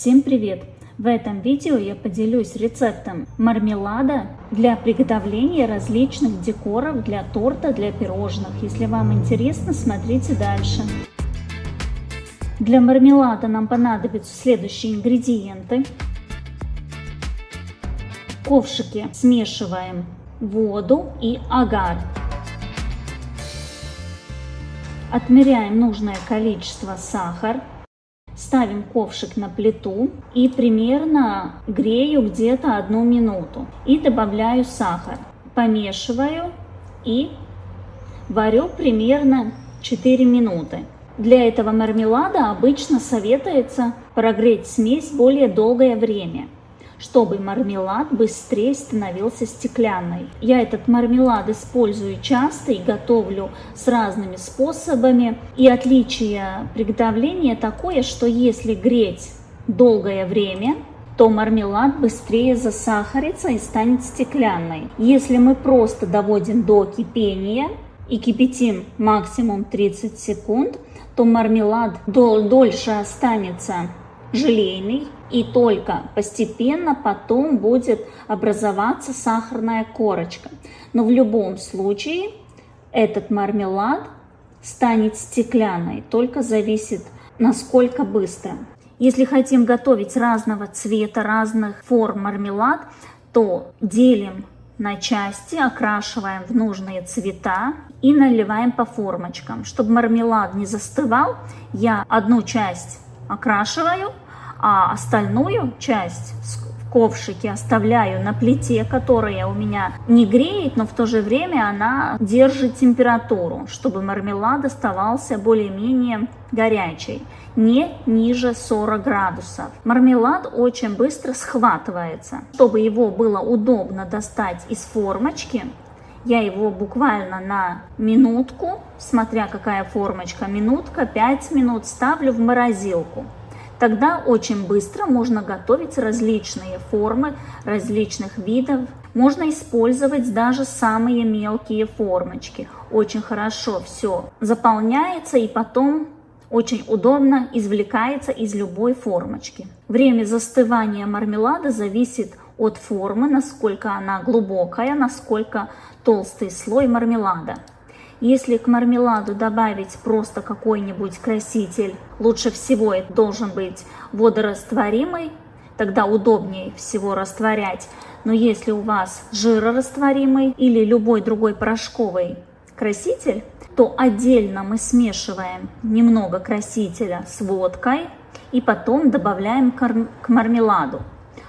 Всем привет! В этом видео я поделюсь рецептом мармелада для приготовления различных декоров для торта, для пирожных. Если вам интересно, смотрите дальше. Для мармелада нам понадобятся следующие ингредиенты. В ковшике смешиваем воду и агар. Отмеряем нужное количество сахара. Ставим ковшик на плиту и примерно грею где-то 1 минуту. И добавляю сахар. Помешиваю и варю примерно 4 минуты. Для этого мармелада обычно советуется прогреть смесь более долгое время, чтобы мармелад быстрее становился стеклянный. Я этот мармелад использую часто и готовлю с разными способами. И отличие приготовления такое, что если греть долгое время, то мармелад быстрее засахарится и станет стеклянный. Если мы просто доводим до кипения и кипятим максимум 30 секунд, то мармелад дольше останется желейный, и только постепенно потом будет образоваться сахарная корочка. Но в любом случае этот мармелад станет стеклянный, только зависит, насколько быстро. Если хотим готовить разного цвета, разных форм мармелад, то делим на части, окрашиваем в нужные цвета и наливаем по формочкам. Чтобы мармелад не застывал, я одну часть окрашиваю, а остальную часть в ковшике оставляю на плите, которая у меня не греет, но в то же время она держит температуру, чтобы мармелад оставался более-менее горячий, не ниже 40 градусов. Мармелад очень быстро схватывается. Чтобы его было удобно достать из формочки, я его буквально на минутку, смотря какая формочка, минутка, 5 минут ставлю в морозилку. Тогда очень быстро можно готовить различные формы, различных видов. Можно использовать даже самые мелкие формочки. Очень хорошо все заполняется и потом очень удобно извлекается из любой формочки. Время застывания мармелада зависит от формы, насколько она глубокая, насколько толстый слой мармелада. Если к мармеладу добавить просто какой-нибудь краситель, лучше всего это должен быть водорастворимый, тогда удобнее всего растворять. Но если у вас жирорастворимый или любой другой порошковый краситель, то отдельно мы смешиваем немного красителя с водкой и потом добавляем к мармеладу,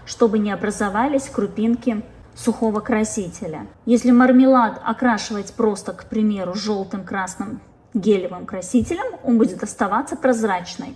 чтобы не образовались крупинки сухого красителя. Если мармелад окрашивать просто, к примеру, желтым, красным гелевым красителем, он будет оставаться прозрачный.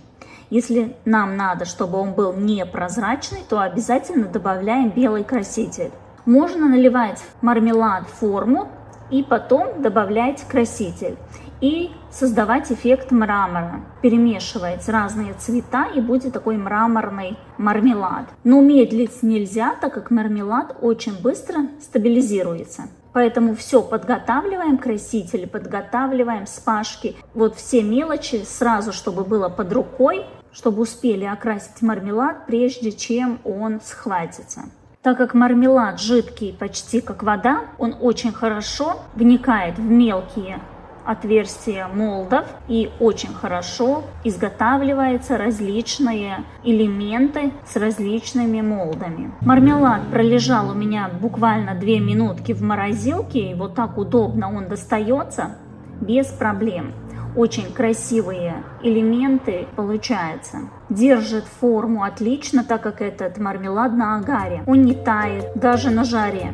Если нам надо, чтобы он был непрозрачный, то обязательно добавляем белый краситель. Можно наливать мармелад в форму и потом добавлять краситель и создавать эффект мрамора. Перемешивать разные цвета и будет такой мраморный мармелад. Но медлить нельзя, так как мармелад очень быстро стабилизируется. Поэтому все подготавливаем, красители подготавливаем, спашки. Вот все мелочи сразу, чтобы было под рукой, чтобы успели окрасить мармелад, прежде чем он схватится. Так как мармелад жидкий, почти как вода, он очень хорошо вникает в мелкие отверстия молдов и очень хорошо изготавливаются различные элементы с различными молдами. Мармелад пролежал у меня буквально 2 минутки в морозилке, и вот так удобно он достается без проблем. Очень красивые элементы получаются. Держит форму отлично, так как этот мармелад на агаре. Он не тает даже на жаре.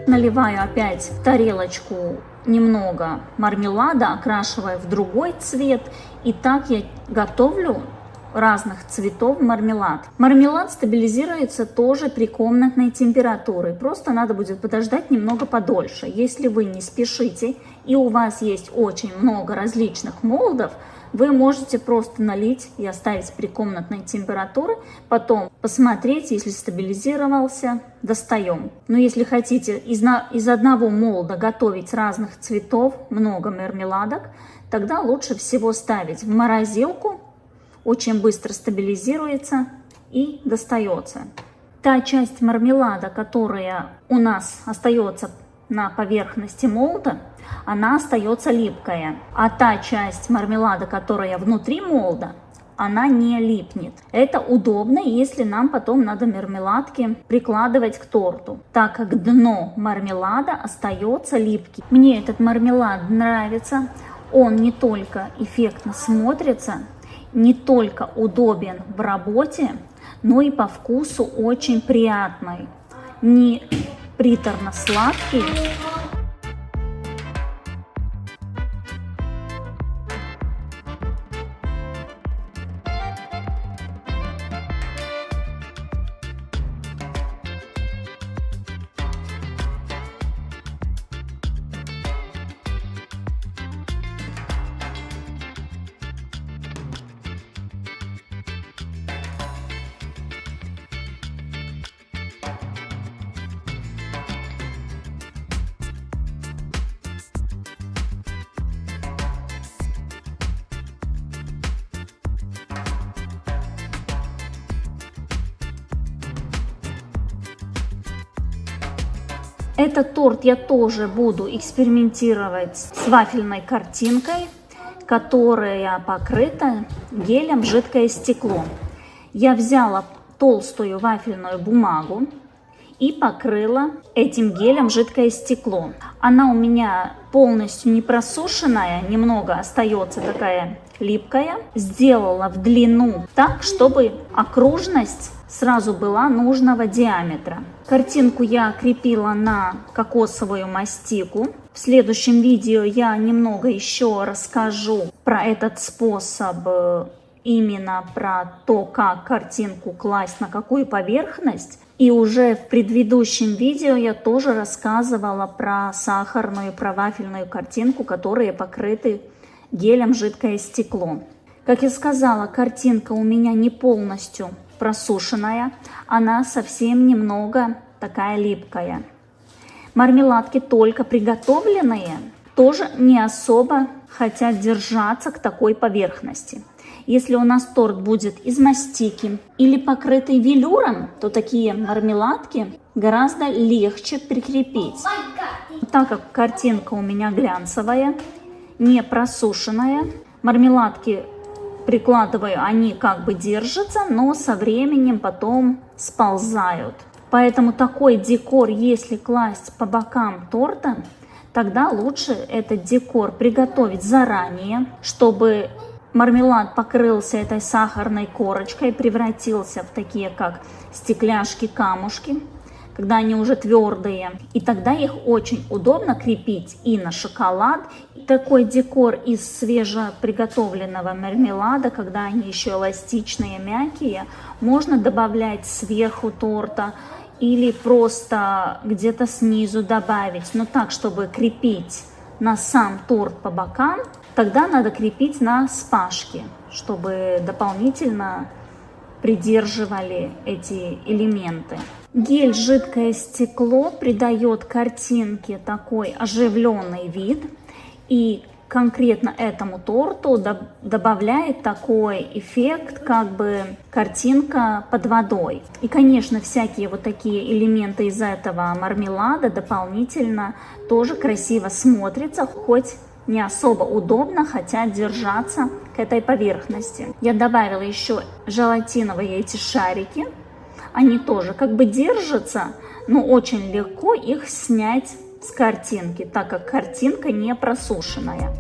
Наливаю опять в тарелочку немного мармелада, окрашиваю в другой цвет. И так я готовлю разных цветов мармелад. Мармелад стабилизируется тоже при комнатной температуре. Просто надо будет подождать немного подольше. Если вы не спешите и у вас есть очень много различных молдов, Вы можете просто налить и оставить при комнатной температуре, потом посмотреть, если стабилизировался, достаем. Но если хотите из одного молда готовить разных цветов, много мармеладок, тогда лучше всего ставить в морозилку, очень быстро стабилизируется и достается. Та часть мармелада, которая у нас остается на поверхности молда, она остается липкая. А та часть мармелада, которая внутри молда, она не липнет. Это удобно, если нам потом надо мармеладки прикладывать к торту, так как дно мармелада остается липким. Мне этот мармелад нравится. Он не только эффектно смотрится, не только удобен в работе, но и по вкусу очень приятный. Не приторно-сладкий. Этот торт я тоже буду экспериментировать с вафельной картинкой, которая покрыта гелем жидкое стекло. Я взяла толстую вафельную бумагу и покрыла этим гелем жидкое стекло. Она у меня полностью не просушенная, немного остается такая липкая. Сделала в длину так, чтобы окружность сразу была нужного диаметра. Картинку я крепила на кокосовую мастику. В следующем видео я немного еще расскажу про этот способ, именно про то, как картинку класть на какую поверхность. И уже в предыдущем видео я тоже рассказывала про сахарную, про вафельную картинку, которые покрыты гелем жидкое стекло. Как я сказала, картинка у меня не полностью просушенная, она совсем немного такая липкая. Мармеладки только приготовленные тоже не особо хотят держаться к такой поверхности. Если у нас торт будет из мастики или покрытый велюром, то такие мармеладки гораздо легче прикрепить. Так как картинка у меня глянцевая, не просушенная, мармеладки прикладываю, они как бы держатся, но со временем потом сползают. Поэтому такой декор, если класть по бокам торта, тогда лучше этот декор приготовить заранее, чтобы мармелад покрылся этой сахарной корочкой, превратился в такие как стекляшки-камушки, когда они уже твердые. И тогда их очень удобно крепить и на шоколад. И такой декор из свежеприготовленного мармелада, когда они еще эластичные, мягкие, можно добавлять сверху торта или просто где-то снизу добавить. Но так, чтобы крепить на сам торт по бокам, тогда надо крепить на спашки, чтобы дополнительно придерживали эти элементы. Гель жидкое стекло придает картинке такой оживленный вид и конкретно этому торту добавляет такой эффект, как бы картинка под водой. И, конечно, всякие вот такие элементы из этого мармелада дополнительно тоже красиво смотрятся, хоть не особо удобно хотят держаться к этой поверхности. Я добавила еще желатиновые эти шарики. Они тоже как бы держатся, но очень легко их снять с картинки, так как картинка не просушенная.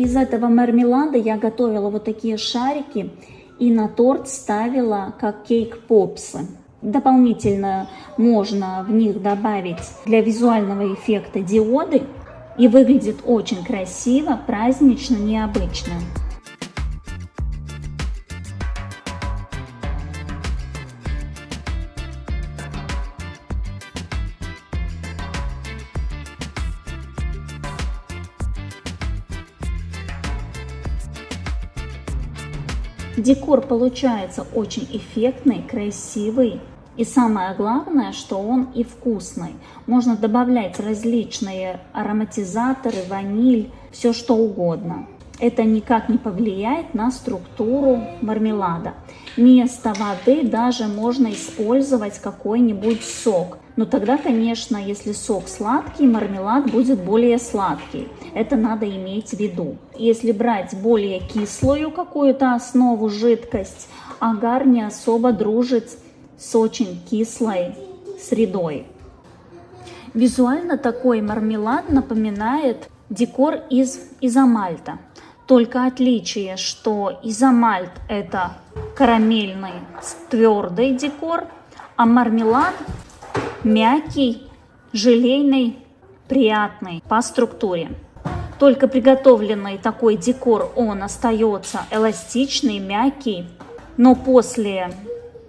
Из этого мармелада я готовила вот такие шарики и на торт ставила как кейк-попсы. Дополнительно можно в них добавить для визуального эффекта диоды, и выглядит очень красиво, празднично, необычно. Декор получается очень эффектный, красивый. И самое главное, что он и вкусный. Можно добавлять различные ароматизаторы, ваниль, все что угодно. Это никак не повлияет на структуру мармелада. Вместо воды даже можно использовать какой-нибудь сок. Но тогда, конечно, если сок сладкий, мармелад будет более сладкий. Это надо иметь в виду. Если брать более кислую какую-то основу, жидкость, агар не особо дружит с очень кислой средой. Визуально такой мармелад напоминает декор из изомальта. Только отличие, что изомальт это карамельный твердый декор, а мармелад мягкий, желейный, приятный по структуре. Только приготовленный такой декор, он остается эластичный, мягкий, но после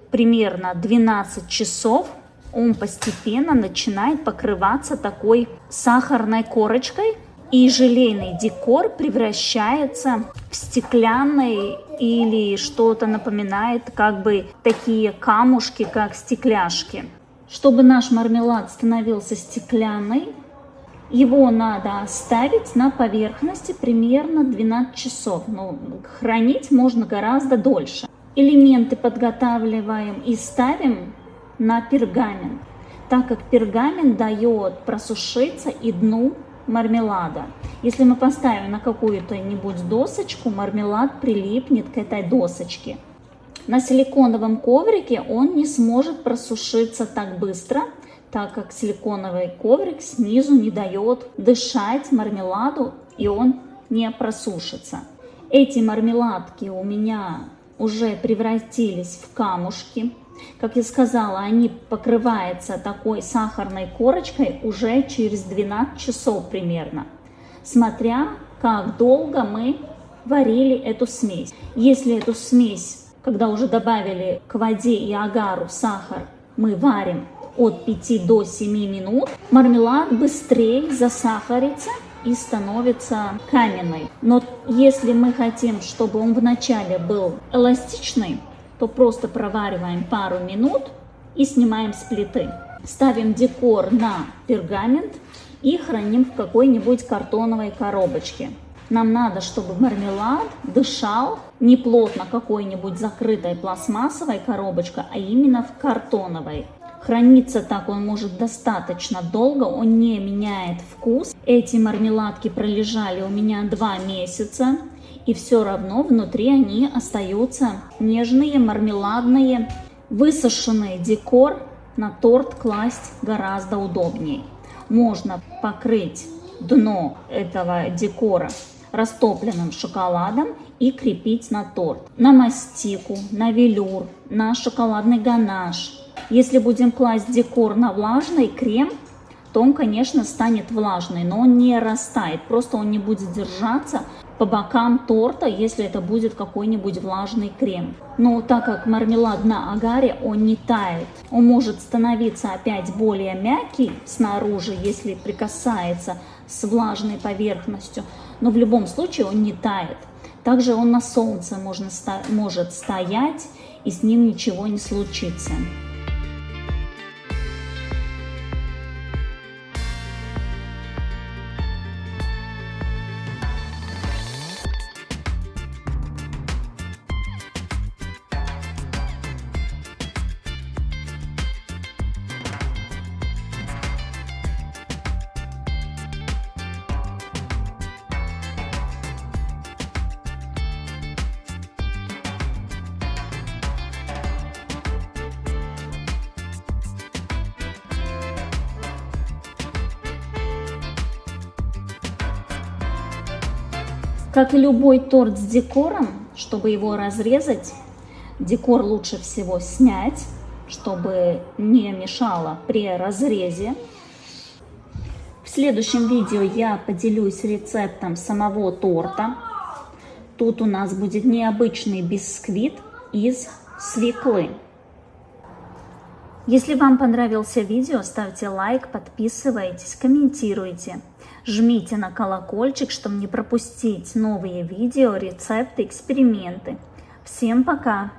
примерно 12 часов он постепенно начинает покрываться такой сахарной корочкой, и желейный декор превращается в стеклянный или что-то напоминает как бы такие камушки, как стекляшки. Чтобы наш мармелад становился стеклянный, его надо оставить на поверхности примерно 12 часов. Но хранить можно гораздо дольше. Элементы подготавливаем и ставим на пергамент, так как пергамент дает просушиться и дну мармелада. Если мы поставим на какую-то-нибудь досочку, мармелад прилипнет к этой досочке. На силиконовом коврике он не сможет просушиться так быстро, так как силиконовый коврик снизу не дает дышать мармеладу, и он не просушится. Эти мармеладки у меня уже превратились в камушки. Как я сказала, они покрываются такой сахарной корочкой уже через 12 часов примерно, смотря как долго мы варили эту смесь. Если эту смесь, когда уже добавили к воде и агару сахар, мы варим от 5 до 7 минут, мармелад быстрее засахарится и становится каменной. Но если мы хотим, чтобы он вначале был эластичный, то просто провариваем пару минут и снимаем с плиты. Ставим декор на пергамент и храним в какой-нибудь картоновой коробочке. Нам надо, чтобы мармелад дышал не плотно какой-нибудь закрытой пластмассовой коробочкой, а именно в картоновой. Храниться так он может достаточно долго, он не меняет вкус. Эти мармеладки пролежали у меня 2 месяца, и все равно внутри они остаются нежные, мармеладные. Высушенный декор на торт класть гораздо удобнее. Можно покрыть дно этого декора растопленным шоколадом и крепить на торт, на мастику, на велюр, на шоколадный ганаш. Если будем класть декор на влажный крем, то он, конечно, станет влажный, но он не растает, просто он не будет держаться по бокам торта, если это будет какой-нибудь влажный крем. Но так как мармелад на агаре, он не тает. Он может становиться опять более мягкий снаружи, если прикасается с влажной поверхностью, но в любом случае он не тает. Также он на солнце может стоять, и с ним ничего не случится. Как и любой торт с декором, чтобы его разрезать, декор лучше всего снять, чтобы не мешало при разрезе. В следующем видео я поделюсь рецептом самого торта. Тут у нас будет необычный бисквит из свеклы. Если вам понравился видео, ставьте лайк, подписывайтесь, комментируйте. Жмите на колокольчик, чтобы не пропустить новые видео, рецепты, эксперименты. Всем пока!